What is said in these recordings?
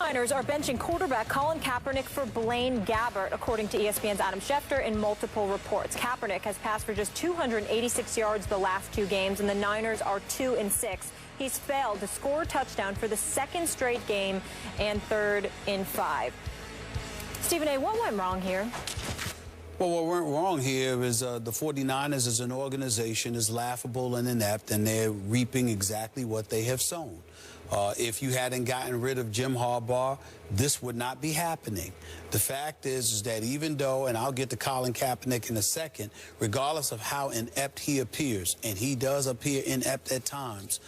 49ers are benching quarterback Colin Kaepernick for Blaine Gabbert, according to ESPN's Adam Schefter in multiple reports. Kaepernick has passed for just 286 yards the last 2 games, and the Niners are 2-6. He's failed to score a touchdown for the 2nd straight game and 3rd in 5. Stephen A., what went wrong here? Well, what went wrong here is the 49ers as an organization is laughable and inept, and they're reaping exactly what they have sown. If you hadn't gotten rid of Jim Harbaugh, this would not be happening. The fact is that even though, and I'll get to Colin Kaepernick in a second, regardless of how inept he appears, and he does appear inept at times,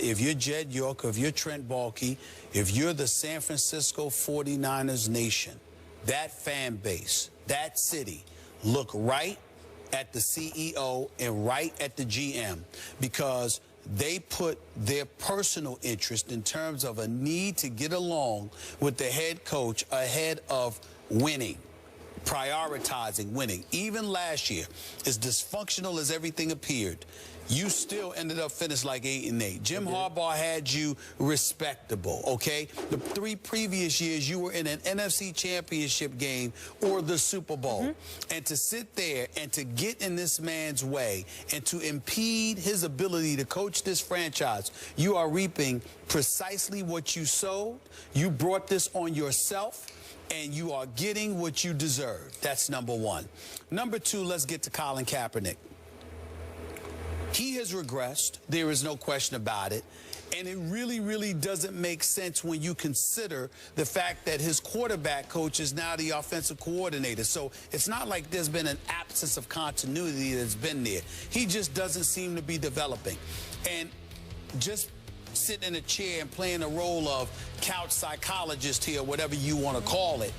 if you're Jed York, if you're Trent Baalke, if you're the San Francisco 49ers nation, that fan base, that city, look right at the CEO and right at the GM, because they put their personal interest in terms of a need to get along with the head coach ahead of winning, prioritizing winning. Even last year, as dysfunctional as everything appeared, you still ended up finished like 8-8. Jim Harbaugh had you respectable, okay? The 3 previous years, you were in an NFC championship game or the Super Bowl. And to sit there and to get in this man's way and to impede his ability to coach this franchise, you are reaping precisely what you sowed. You brought this on yourself, and you are getting what you deserve. That's number 1. Number 2, let's get to Colin Kaepernick. He has regressed. There is no question about it. And it really, really doesn't make sense when you consider the fact that his quarterback coach is now the offensive coordinator. So it's not like there's been an absence of continuity that's been there. He just doesn't seem to be developing. And just sitting in a chair and playing a role of couch psychologist here, whatever you want to call it,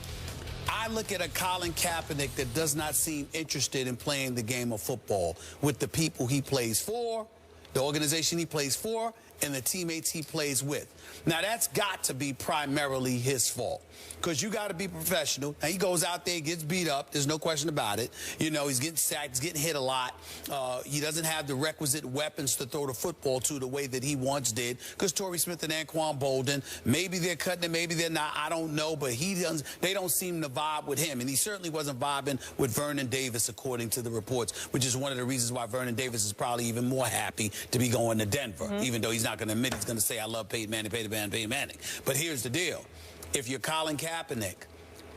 I look at a Colin Kaepernick that does not seem interested in playing the game of football with the people he plays for, the organization he plays for, and the teammates he plays with. Now, that's got to be primarily his fault, because you got to be professional. Now, he goes out there, gets beat up. There's no question about it. You know, he's getting sacked, he's getting hit a lot. He doesn't have the requisite weapons to throw the football to the way that he once did, because Torrey Smith and Anquan Bolden, maybe they're cutting it, maybe they're not, I don't know, but they don't seem to vibe with him. And he certainly wasn't vibing with Vernon Davis, according to the reports, which is one of the reasons why Vernon Davis is probably even more happy to be going to Denver, even though he's not going to admit, he's going to say, I love Peyton Manning, Peyton Manning, Peyton Manning. But here's the deal. If you're Colin Kaepernick,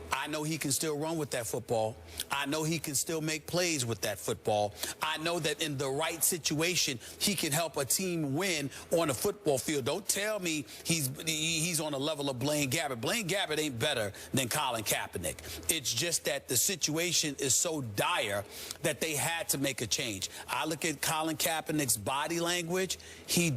I know he can still run with that football. I know he can still make plays with that football. I know that in the right situation, he can help a team win on a football field. Don't tell me he's on a level of Blaine Gabbert. Blaine Gabbert ain't better than Colin Kaepernick. It's just that the situation is so dire that they had to make a change. I look at Colin Kaepernick's body language. He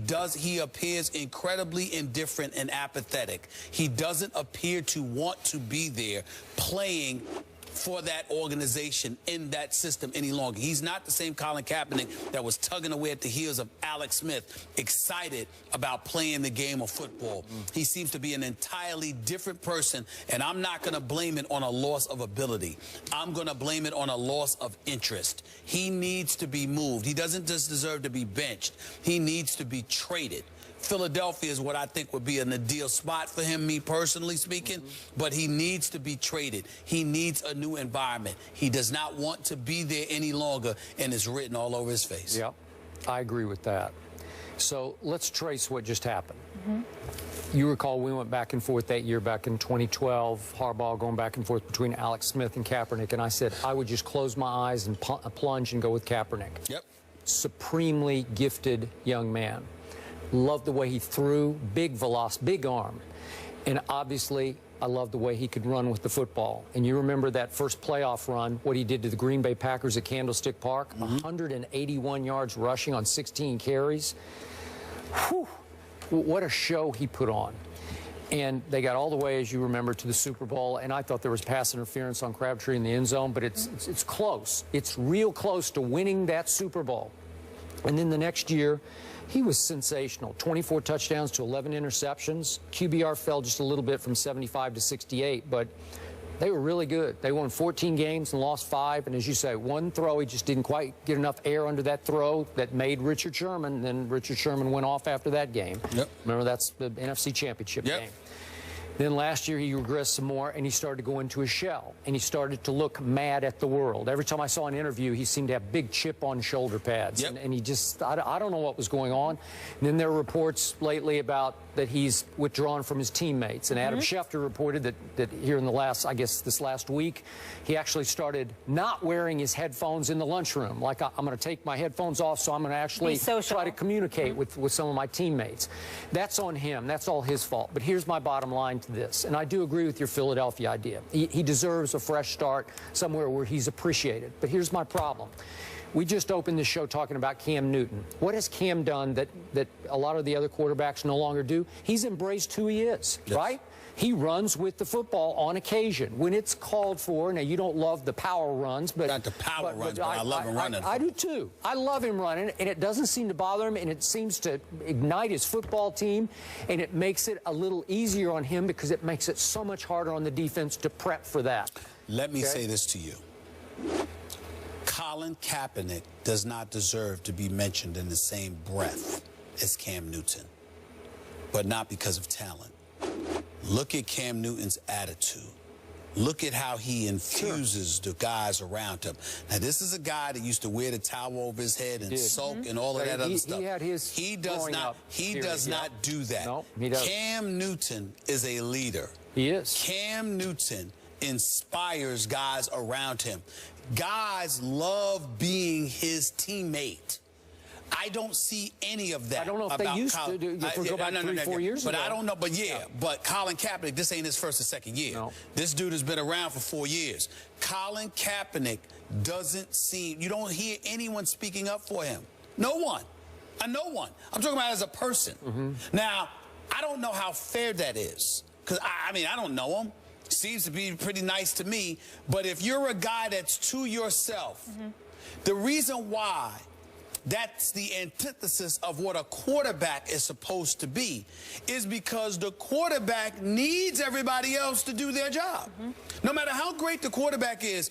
appears incredibly indifferent and apathetic. He doesn't appear to want to be there playing for that organization in that system any longer. He's not the same Colin Kaepernick that was tugging away at the heels of Alex Smith, excited about playing the game of football. He seems to be an entirely different person, and I'm not going to blame it on a loss of ability. I'm going to blame it on a loss of interest. He needs to be moved. He doesn't just deserve to be benched. He needs to be traded. Philadelphia is what I think would be an ideal spot for him, me personally speaking, but he needs to be traded. He needs a new environment. He does not want to be there any longer, and it's written all over his face. Yep, I agree with that. So let's trace what just happened. You recall we went back and forth that year, back in 2012, Harbaugh going back and forth between Alex Smith and Kaepernick, and I said I would just close my eyes and plunge and go with Kaepernick. Yep. Supremely gifted young man. Loved the way he threw, big velocity, big arm. And obviously, I loved the way he could run with the football. And you remember that first playoff run, what he did to the Green Bay Packers at Candlestick Park? 181 yards rushing on 16 carries. Whew. What a show he put on. And they got all the way, as you remember, to the Super Bowl. And I thought there was pass interference on Crabtree in the end zone, but it's close. It's real close to winning that Super Bowl. And then the next year, he was sensational. 24 touchdowns to 11 interceptions. QBR fell just a little bit from 75 to 68, but they were really good. They won 14 games and lost 5. And as you say, one throw, he just didn't quite get enough air under that throw that made Richard Sherman. Then Richard Sherman went off after that game. Yep. Remember, that's the NFC Championship game. Then last year he regressed some more, and he started to go into a shell, and he started to look mad at the world. Every time I saw an interview, he seemed to have big chip on shoulder pads, and he just, I don't know what was going on. And then there were reports lately about that he's withdrawn from his teammates, and Adam Schefter reported that here in the last, I guess this last week, he actually started not wearing his headphones in the lunchroom. Like, I'm going to take my headphones off, so I'm going to actually try to communicate with some of my teammates. That's on him. That's all his fault. But here's my bottom line to this, and I do agree with your Philadelphia idea. He deserves a fresh start somewhere where he's appreciated. But here's my problem. We just opened this show talking about Cam Newton. What has Cam done that a lot of the other quarterbacks no longer do? He's embraced who he is, right? He runs with the football on occasion when it's called for. Now, you don't love the power runs, but not the power runs, but I love him running. I do too. I love him running, and it doesn't seem to bother him, and it seems to ignite his football team, and it makes it a little easier on him because it makes it so much harder on the defense to prep for that. Let me say this to you. Colin Kaepernick does not deserve to be mentioned in the same breath as Cam Newton, but not because of talent. Look at Cam Newton's attitude. Look at how he infuses the guys around him. Now, this is a guy that used to wear the towel over his head and sulk and all of that other stuff. He had his does not do that. No, he doesn't. Cam Newton is a leader. He is. Cam Newton inspires guys around him. Guys love being his teammate. I don't see any of that. I don't know if they used to. If we go back 3-4 years ago. But I don't know. But yeah, but Colin Kaepernick, this ain't his first or second year. No. This dude has been around for 4 years. Colin Kaepernick doesn't seem, you don't hear anyone speaking up for him. No one. No one. I'm talking about as a person. Now, I don't know how fair that is. Because, I mean, I don't know him. Seems to be pretty nice to me. But if you're a guy that's to yourself, the reason why that's the antithesis of what a quarterback is supposed to be is because the quarterback needs everybody else to do their job. No matter how great the quarterback is,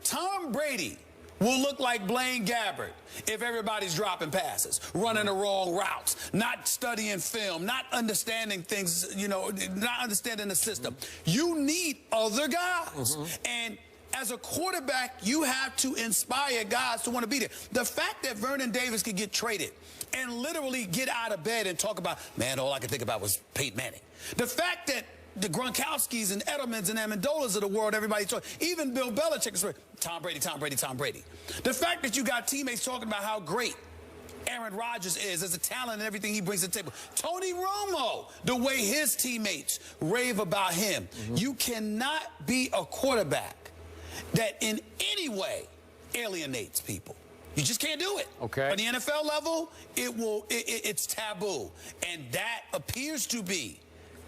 Tom Brady will look like Blaine Gabbert if everybody's dropping passes, running the wrong routes, not studying film, not understanding things, you know, not understanding the system. You need other guys. And as a quarterback, you have to inspire guys to want to be there. The fact that Vernon Davis could get traded and literally get out of bed and talk about, man, all I could think about was Peyton Manning. The fact that the Gronkowskis and Edelmans and Amendolas of the world, everybody talking, even Bill Belichick is Tom Brady, Tom Brady, Tom Brady. The fact that you got teammates talking about how great Aaron Rodgers is as a talent and everything he brings to the table. Tony Romo, the way his teammates rave about him. You cannot be a quarterback that in any way alienates people. You just can't do it. Okay. On the NFL level, it's taboo. And that appears to be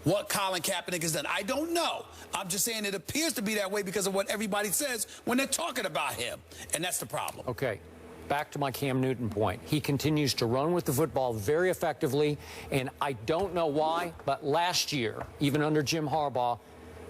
what Colin Kaepernick has done. I don't know. I'm just saying it appears to be that way because of what everybody says when they're talking about him. And that's the problem. Okay. Back to my Cam Newton point. He continues to run with the football very effectively, and I don't know why, but last year, even under Jim Harbaugh,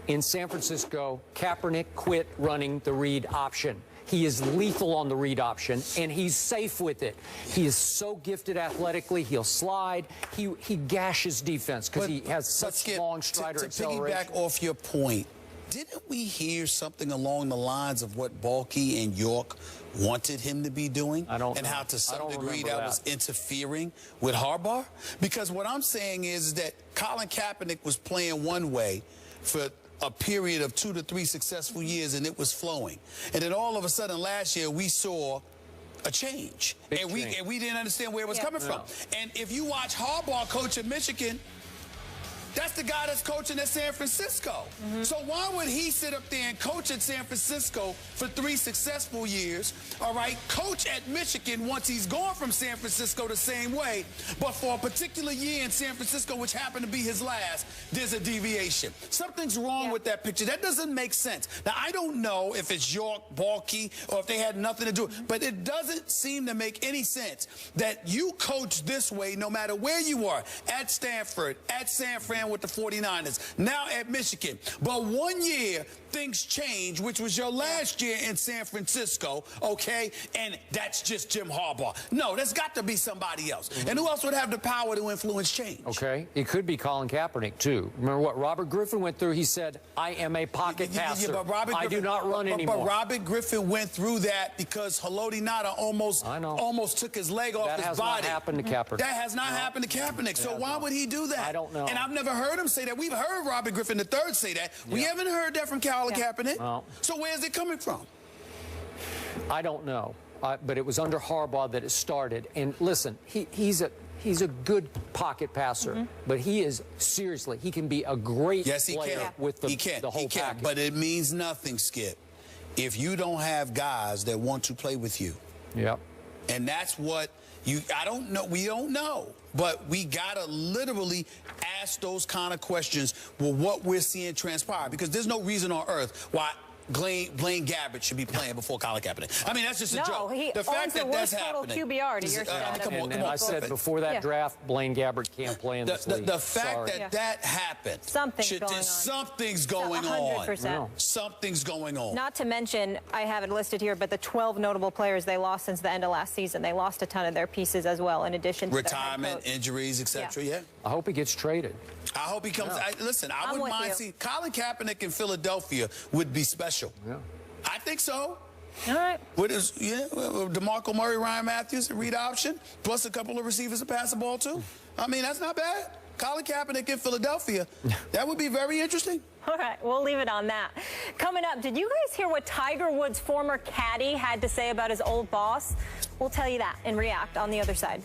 in San Francisco, Kaepernick quit running the read option. He is lethal on the read option, and he's safe with it. He is so gifted athletically. He'll slide. He gashes defense because he has such long strider acceleration. To piggyback off your point, didn't we hear something along the lines of what Balky and York wanted him to be doing? And how to some degree that was interfering with Harbaugh? Because what I'm saying is that Colin Kaepernick was playing one way for a period of 2 to 3 successful years, and it was flowing. And then all of a sudden last year we saw a change. And we didn't understand where it was coming from. And if you watch Harbaugh coach at Michigan, that's the guy that's coaching at San Francisco. So why would he sit up there and coach at San Francisco for 3 successful years, all right, coach at Michigan once he's gone from San Francisco the same way, but for a particular year in San Francisco, which happened to be his last, there's a deviation. Something's wrong with that picture. That doesn't make sense. Now, I don't know if it's York, Balky, or if they had nothing to do, but it doesn't seem to make any sense that you coach this way no matter where you are, at Stanford, at San Fran, playing with the 49ers, now at Michigan. But 1 year, things change, which was your last year in San Francisco, okay? And that's just Jim Harbaugh. No, there's got to be somebody else. And who else would have the power to influence change? Okay. It could be Colin Kaepernick, too. Remember what Robert Griffin went through? He said, I am a pocket passer. I do not run anymore. But Robert Griffin went through that because Haloti Ngata almost took his leg off his body. That has not happened to Kaepernick. That has not happened to Kaepernick. So why would he do that? I don't know. And I've never heard him say that. We've heard Robert Griffin III say that. We haven't heard that from Colin Kaepernick. Well, so where's it coming from? I don't know. But it was under Harbaugh that it started. And listen, he's a good pocket passer, but he is, seriously, he can be a great player with the whole package. But it means nothing, Skip, if you don't have guys that want to play with you. Yep. And that's what I don't know. We don't know. But we got to literally ask those kind of questions with what we're seeing transpire. Because there's no reason on earth why Blaine Gabbert should be playing before Colin Kaepernick. I mean, that's just a joke. The fact that that's happening. QBR to your come on, I said before that draft, Blaine Gabbert can't play in this league. The fact that that happened. Something's going on. Something's going on. 100%. Something's going on. Not to mention, I have it listed here, but the 12 notable players they lost since the end of last season. They lost a ton of their pieces as well, in addition to retirement, injuries, etc. I hope he gets traded. I hope he comes. Listen, I wouldn't mind seeing Colin Kaepernick in Philadelphia would be special. Yeah. I think so. All right. With his, DeMarco Murray, Ryan Matthews, a read option, plus a couple of receivers to pass the ball to. I mean, that's not bad. Colin Kaepernick in Philadelphia, that would be very interesting. All right, we'll leave it on that. Coming up, did you guys hear what Tiger Woods' former caddy had to say about his old boss? We'll tell you that and react on the other side.